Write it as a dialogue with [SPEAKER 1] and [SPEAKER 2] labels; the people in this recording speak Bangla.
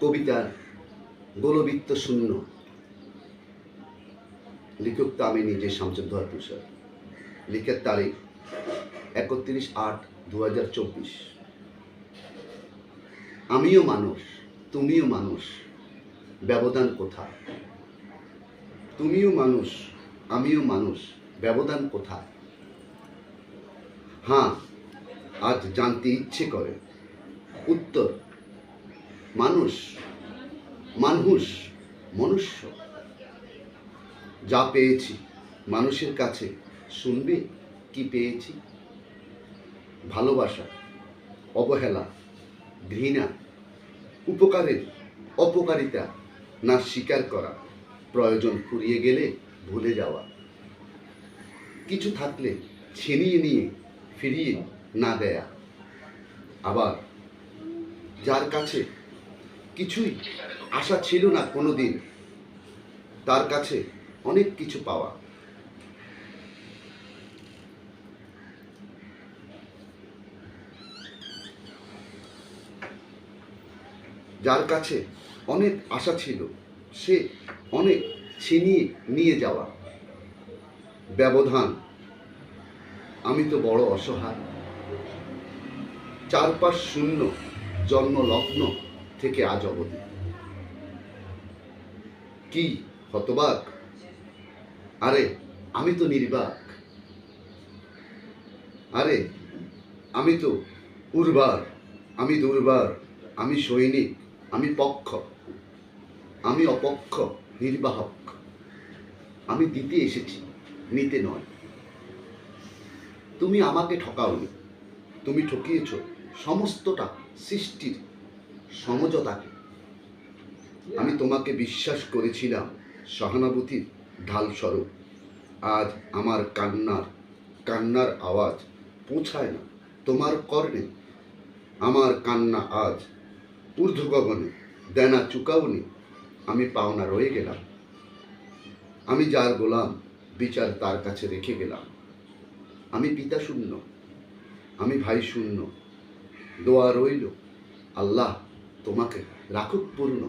[SPEAKER 1] কবিতার গোলবৃত্ত শূন্য, লেখক তো আমি নিজে শামসুদ্দোহা তুষার। লিখের তারিখ 31/8/2024। আমিও মানুষ, তুমিও মানুষ, ব্যবধান কোথায়? তুমিও মানুষ, আমিও মানুষ, ব্যবধান কোথায়? হ্যাঁ, আজ জানতে ইচ্ছে করে। উত্তর: মানুষ, মানুষ, মনুষ্য। যা পেয়েছি মানুষের কাছে, শুনবে কি পেয়েছি? ভালোবাসা, অবহেলা, ঘৃণা, উপকারের অপকারিতা না স্বীকার করা, প্রয়োজন ফুরিয়ে গেলে ভুলে যাওয়া, কিছু থাকলে ছিনিয়ে নিয়ে ফিরিয়ে না দেয়া, আবার যার কাছে কিছুই আশা ছিল না কোনোদিন, তার কাছে অনেক কিছু পাওয়া। যার কাছে অনেক আশা ছিল, সে অনেক ছিনিয়ে নিয়ে যাওয়া। ব্যবধান, আমি তো বড় অসহায়। চারপাশ শূন্য, জন্ম লগ্ন থেকে আজ অবধি। কি হতবাক! আরে আমি তো নির্বাক। আরে আমি তো উর্বার, আমি দুর্বার, আমি সৈনিক, আমি পক্ষ, আমি অপক্ষ, নির্বাহক। আমি দিতে এসেছি, নিতে নয়। তুমি আমাকে ঠকাওনি, তুমি ঠকিয়েছ সমস্তটা সৃষ্টির সমঝোতাকে। আমি তোমাকে বিশ্বাস করেছিলাম সহানুভূতির ঢালস্বরূপ। আজ আমার কান্নার আওয়াজ পৌঁছায় না তোমার কর্ণে। আমার কান্না আজ ঊর্ধ্ব গগনে, দেনা চুকাওনি, আমি পাওনা রয়ে গেলাম। আমি যার গোলাম, বিচার তার কাছে রেখে গেলাম। আমি পিতা শূন্য, আমি ভাই শূন্য। দোয়া রইল, আল্লাহ তোমাকে রাখুক পূর্ণ।